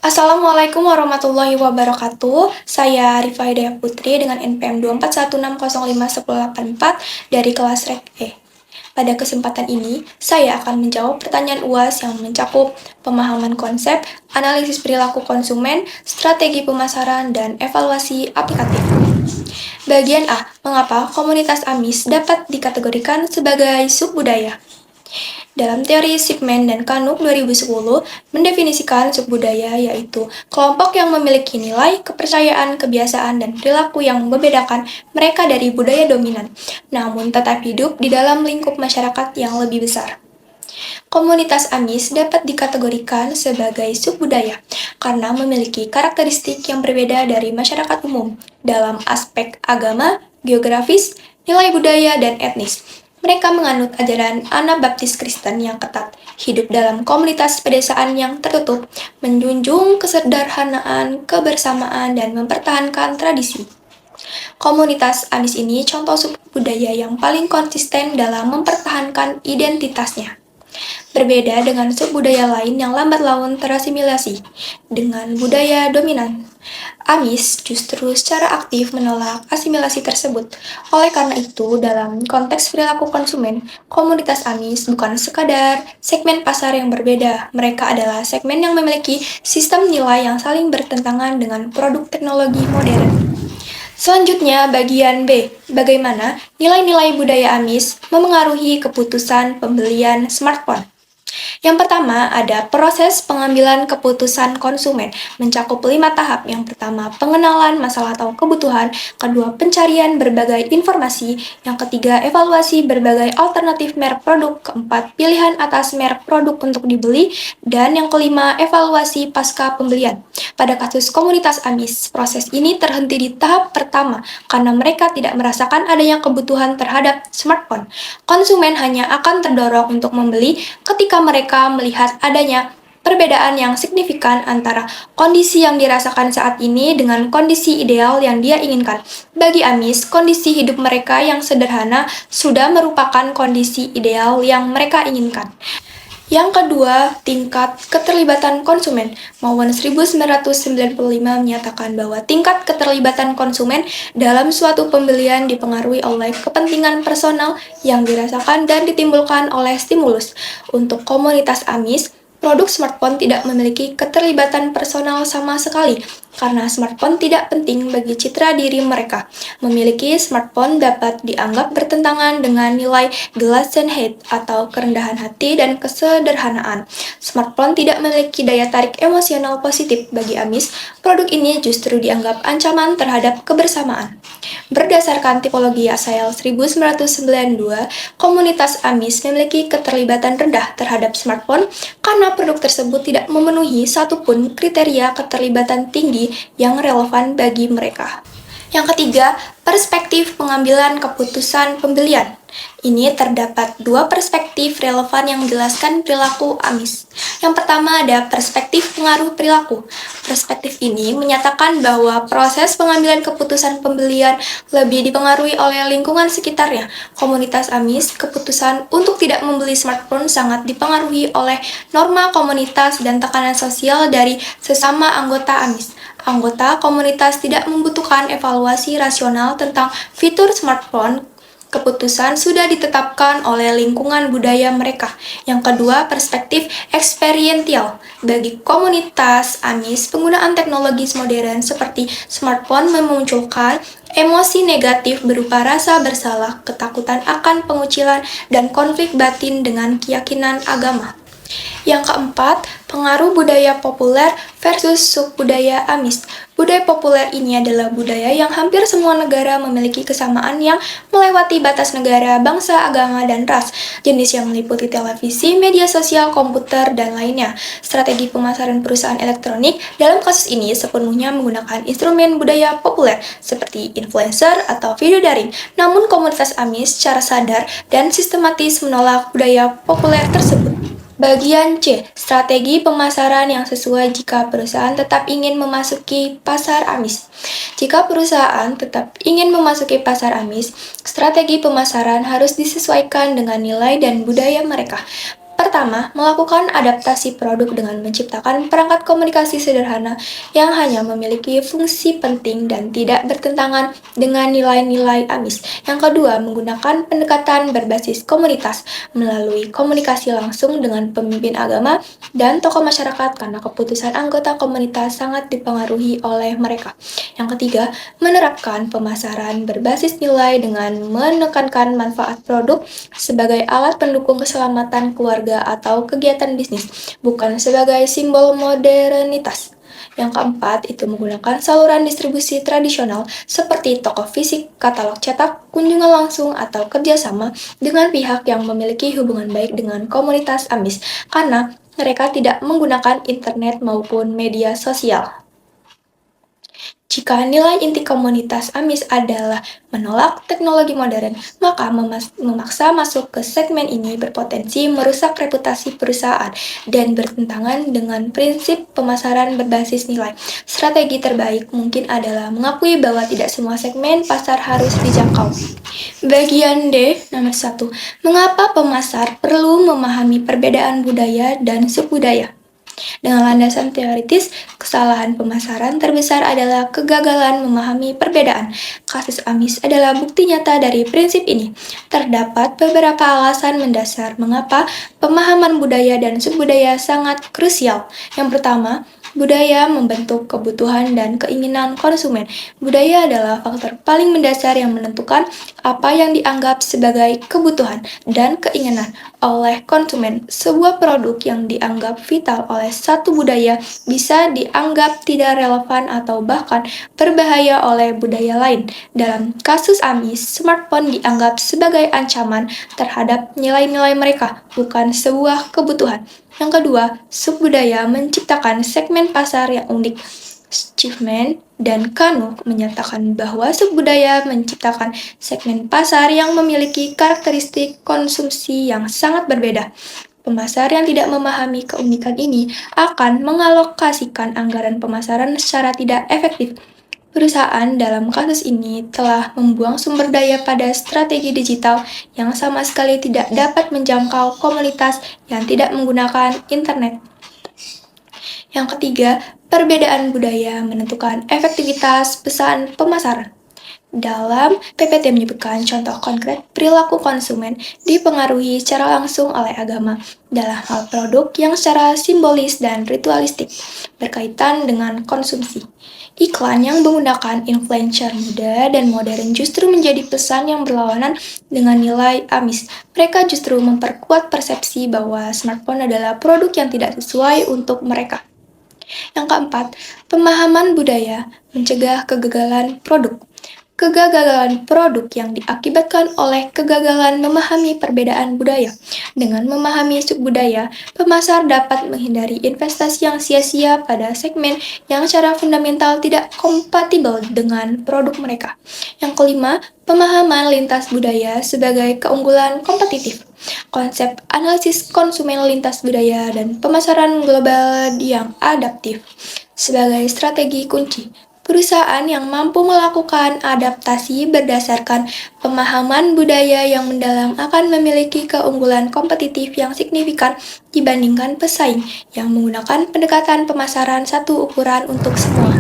Assalamualaikum warahmatullahi wabarakatuh. Saya Rifa Hidayah Putri dengan NPM 241605184 dari kelas Rek E. Pada kesempatan ini, saya akan menjawab pertanyaan UAS yang mencakup pemahaman konsep, analisis perilaku konsumen, strategi pemasaran, dan evaluasi aplikatif. Bagian A, mengapa komunitas AMIS dapat dikategorikan sebagai subbudaya? Dalam teori Shipman dan Kanuk 2010 mendefinisikan subbudaya yaitu kelompok yang memiliki nilai, kepercayaan, kebiasaan, dan perilaku yang membedakan mereka dari budaya dominan, namun tetap hidup di dalam lingkup masyarakat yang lebih besar. Komunitas AMIS dapat dikategorikan sebagai subbudaya karena memiliki karakteristik yang berbeda dari masyarakat umum dalam aspek agama, geografis, nilai budaya, dan etnis. Mereka menganut ajaran Anabaptis Kristen yang ketat, hidup dalam komunitas pedesaan yang tertutup, menjunjung kesederhanaan, kebersamaan, dan mempertahankan tradisi. Komunitas AMIS ini contoh subbudaya yang paling konsisten dalam mempertahankan identitasnya. Berbeda dengan subbudaya lain yang lambat laun terasimilasi dengan budaya dominan. AMIS justru secara aktif menolak asimilasi tersebut. Oleh karena itu, dalam konteks perilaku konsumen, komunitas AMIS bukan sekadar segmen pasar yang berbeda. Mereka adalah segmen yang memiliki sistem nilai yang saling bertentangan dengan produk teknologi modern. Selanjutnya, bagian B. Bagaimana nilai-nilai budaya AMIS memengaruhi keputusan pembelian smartphone? Yang pertama, ada proses pengambilan keputusan konsumen, mencakup 5 tahap. Yang pertama, pengenalan masalah atau kebutuhan. Kedua, pencarian berbagai informasi. Yang ketiga, evaluasi berbagai alternatif merek produk. Keempat, pilihan atas merek produk untuk dibeli. Dan yang kelima, evaluasi pasca pembelian. Pada kasus komunitas AMIS, proses ini terhenti di tahap pertama karena mereka tidak merasakan adanya kebutuhan terhadap smartphone. Konsumen hanya akan terdorong untuk membeli ketika mereka melihat adanya perbedaan yang signifikan antara kondisi yang dirasakan saat ini dengan kondisi ideal yang dia inginkan. Bagi AMIS, kondisi hidup mereka yang sederhana sudah merupakan kondisi ideal yang mereka inginkan. Yang kedua, tingkat keterlibatan konsumen. Mawon 1995 menyatakan bahwa tingkat keterlibatan konsumen dalam suatu pembelian dipengaruhi oleh kepentingan personal yang dirasakan dan ditimbulkan oleh stimulus. Untuk komunitas AMIS, produk smartphone tidak memiliki keterlibatan personal sama sekali, karena smartphone tidak penting bagi citra diri mereka. Memiliki smartphone dapat dianggap bertentangan dengan nilai Gelassenheit atau kerendahan hati dan kesederhanaan. Smartphone tidak memiliki daya tarik emosional positif bagi AMIS. Produk ini justru dianggap ancaman terhadap kebersamaan. Berdasarkan tipologi Asael 1992, komunitas AMIS memiliki keterlibatan rendah terhadap smartphone karena produk tersebut tidak memenuhi satupun kriteria keterlibatan tinggi yang relevan bagi mereka. Yang ketiga, perspektif pengambilan keputusan pembelian. Ini terdapat dua perspektif relevan yang menjelaskan perilaku AMIS. Yang pertama ada perspektif pengaruh perilaku. Perspektif ini menyatakan bahwa proses pengambilan keputusan pembelian lebih dipengaruhi oleh lingkungan sekitarnya. Komunitas AMIS, keputusan untuk tidak membeli smartphone sangat dipengaruhi oleh norma komunitas dan tekanan sosial dari sesama anggota AMIS. Anggota komunitas tidak membutuhkan evaluasi rasional tentang fitur smartphone. Keputusan sudah ditetapkan oleh lingkungan budaya mereka. Yang kedua, perspektif eksperiential. Bagi komunitas AMIS, penggunaan teknologi modern seperti smartphone memunculkan emosi negatif berupa rasa bersalah, ketakutan akan pengucilan, dan konflik batin dengan keyakinan agama. Yang keempat, pengaruh budaya populer versus subbudaya AMIS. Budaya populer ini adalah budaya yang hampir semua negara memiliki kesamaan yang melewati batas negara, bangsa, agama, dan ras. Jenis yang meliputi televisi, media sosial, komputer, dan lainnya. Strategi pemasaran perusahaan elektronik dalam kasus ini sepenuhnya menggunakan instrumen budaya populer seperti influencer atau video daring. Namun komunitas AMIS secara sadar dan sistematis menolak budaya populer tersebut. Bagian C, strategi pemasaran yang sesuai jika perusahaan tetap ingin memasuki pasar AMIS. Jika perusahaan tetap ingin memasuki pasar AMIS, strategi pemasaran harus disesuaikan dengan nilai dan budaya mereka. Pertama, melakukan adaptasi produk dengan menciptakan perangkat komunikasi sederhana yang hanya memiliki fungsi penting dan tidak bertentangan dengan nilai-nilai AMIS. Yang kedua, menggunakan pendekatan berbasis komunitas melalui komunikasi langsung dengan pemimpin agama dan tokoh masyarakat karena keputusan anggota komunitas sangat dipengaruhi oleh mereka. Yang ketiga, menerapkan pemasaran berbasis nilai dengan menekankan manfaat produk sebagai alat pendukung keselamatan keluarga atau kegiatan bisnis, bukan sebagai simbol modernitas. Yang keempat, itu menggunakan saluran distribusi tradisional seperti toko fisik, katalog cetak, kunjungan langsung, atau kerjasama dengan pihak yang memiliki hubungan baik dengan komunitas AMIS, karena mereka tidak menggunakan internet maupun media sosial. Jika nilai inti komunitas AMIS adalah menolak teknologi modern, maka memaksa masuk ke segmen ini berpotensi merusak reputasi perusahaan dan bertentangan dengan prinsip pemasaran berbasis nilai. Strategi terbaik mungkin adalah mengakui bahwa tidak semua segmen pasar harus dijangkau. Bagian D, nomor 1. Mengapa pemasar perlu memahami perbedaan budaya dan subbudaya? Dengan landasan teoritis, kesalahan pemasaran terbesar adalah kegagalan memahami perbedaan. Kasus AMIS adalah bukti nyata dari prinsip ini. Terdapat beberapa alasan mendasar mengapa pemahaman budaya dan subbudaya sangat krusial. Yang pertama, budaya membentuk kebutuhan dan keinginan konsumen. Budaya adalah faktor paling mendasar yang menentukan apa yang dianggap sebagai kebutuhan dan keinginan oleh konsumen. Sebuah produk yang dianggap vital oleh satu budaya bisa dianggap tidak relevan atau bahkan berbahaya oleh budaya lain. Dalam kasus AMIS, smartphone dianggap sebagai ancaman terhadap nilai-nilai mereka, bukan sebuah kebutuhan. Yang kedua, subbudaya menciptakan segmen pasar yang unik. Schiffman dan Kanu menyatakan bahwa subbudaya menciptakan segmen pasar yang memiliki karakteristik konsumsi yang sangat berbeda. Pemasar yang tidak memahami keunikan ini akan mengalokasikan anggaran pemasaran secara tidak efektif. Perusahaan dalam kasus ini telah membuang sumber daya pada strategi digital yang sama sekali tidak dapat menjangkau komunitas yang tidak menggunakan internet. Yang ketiga, perbedaan budaya menentukan efektivitas pesan pemasaran. Dalam PPT menyebutkan contoh konkret perilaku konsumen dipengaruhi secara langsung oleh agama dalam hal produk yang secara simbolis dan ritualistik berkaitan dengan konsumsi. Iklan yang menggunakan influencer muda dan modern justru menjadi pesan yang berlawanan dengan nilai AMIS. Mereka justru memperkuat persepsi bahwa smartphone adalah produk yang tidak sesuai untuk mereka. Yang keempat, pemahaman budaya mencegah kegagalan produk. Kegagalan produk yang diakibatkan oleh kegagalan memahami perbedaan budaya. Dengan memahami subbudaya, pemasar dapat menghindari investasi yang sia-sia pada segmen yang secara fundamental tidak kompatibel dengan produk mereka. Yang kelima, pemahaman lintas budaya sebagai keunggulan kompetitif. Konsep analisis konsumen lintas budaya dan pemasaran global yang adaptif sebagai strategi kunci. Perusahaan yang mampu melakukan adaptasi berdasarkan pemahaman budaya yang mendalam akan memiliki keunggulan kompetitif yang signifikan dibandingkan pesaing yang menggunakan pendekatan pemasaran satu ukuran untuk semua.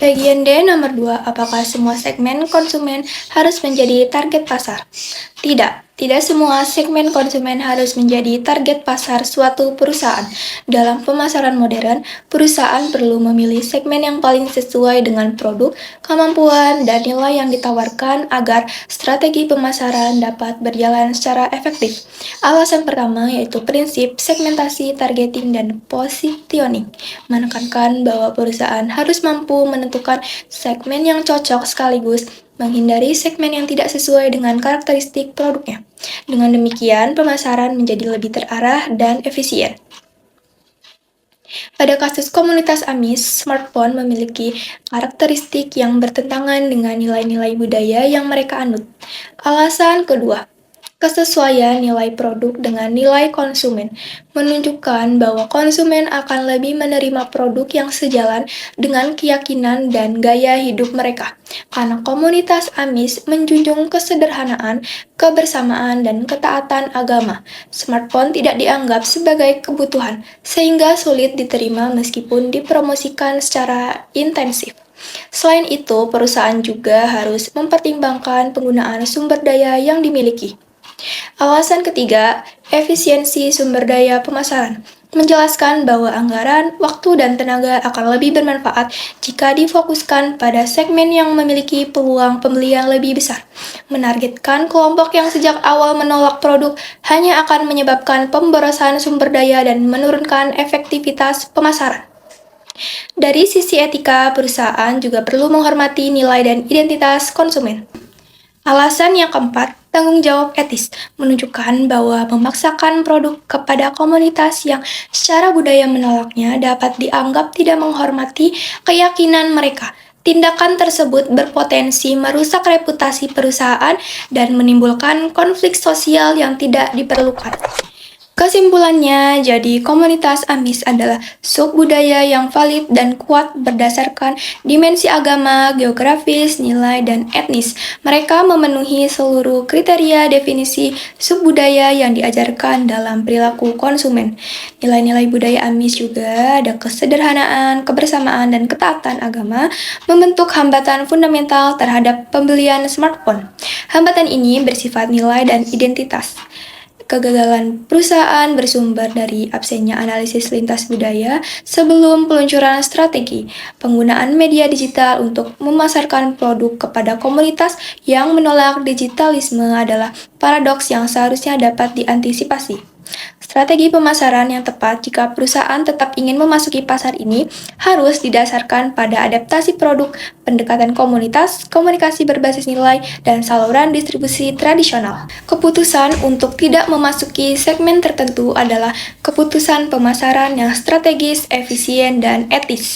Bagian D nomor 2, apakah semua segmen konsumen harus menjadi target pasar? Tidak semua segmen konsumen harus menjadi target pasar suatu perusahaan. Dalam pemasaran modern, perusahaan perlu memilih segmen yang paling sesuai dengan produk, kemampuan, dan nilai yang ditawarkan agar strategi pemasaran dapat berjalan secara efektif. Alasan pertama yaitu prinsip segmentasi, targeting, dan positioning, menekankan bahwa perusahaan harus mampu menentukan segmen yang cocok sekaligus menghindari segmen yang tidak sesuai dengan karakteristik produknya. Dengan demikian, pemasaran menjadi lebih terarah dan efisien. Pada kasus komunitas AMIS, smartphone memiliki karakteristik yang bertentangan dengan nilai-nilai budaya yang mereka anut. Alasan kedua, Kesesuaian nilai produk dengan nilai konsumen menunjukkan bahwa konsumen akan lebih menerima produk yang sejalan dengan keyakinan dan gaya hidup mereka. Karena komunitas Amis menjunjung kesederhanaan, kebersamaan, dan ketaatan agama, smartphone tidak dianggap sebagai kebutuhan, sehingga sulit diterima meskipun dipromosikan secara intensif. Selain itu, perusahaan juga harus mempertimbangkan penggunaan sumber daya yang dimiliki. Alasan ketiga, efisiensi sumber daya pemasaran. Menjelaskan bahwa anggaran, waktu, dan tenaga akan lebih bermanfaat jika difokuskan pada segmen yang memiliki peluang pembelian lebih besar. Menargetkan kelompok yang sejak awal menolak produk hanya akan menyebabkan pemborosan sumber daya dan menurunkan efektivitas pemasaran. Dari sisi etika, perusahaan juga perlu menghormati nilai dan identitas konsumen. Alasan yang keempat, tanggung jawab etis, menunjukkan bahwa memaksakan produk kepada komunitas yang secara budaya menolaknya dapat dianggap tidak menghormati keyakinan mereka. Tindakan tersebut berpotensi merusak reputasi perusahaan dan menimbulkan konflik sosial yang tidak diperlukan. Kesimpulannya, jadi komunitas Amis adalah subbudaya yang valid dan kuat berdasarkan dimensi agama, geografis, nilai, dan etnis. Mereka memenuhi seluruh kriteria definisi subbudaya yang diajarkan dalam perilaku konsumen. Nilai-nilai budaya Amis juga ada kesederhanaan, kebersamaan, dan ketaatan agama, membentuk hambatan fundamental terhadap pembelian smartphone. Hambatan ini bersifat nilai dan identitas. Kegagalan perusahaan bersumber dari absennya analisis lintas budaya sebelum peluncuran strategi. Penggunaan media digital untuk memasarkan produk kepada komunitas yang menolak digitalisme adalah paradoks yang seharusnya dapat diantisipasi. Strategi pemasaran yang tepat jika perusahaan tetap ingin memasuki pasar ini harus didasarkan pada adaptasi produk, pendekatan komunitas, komunikasi berbasis nilai, dan saluran distribusi tradisional. Keputusan untuk tidak memasuki segmen tertentu adalah keputusan pemasaran yang strategis, efisien, dan etis.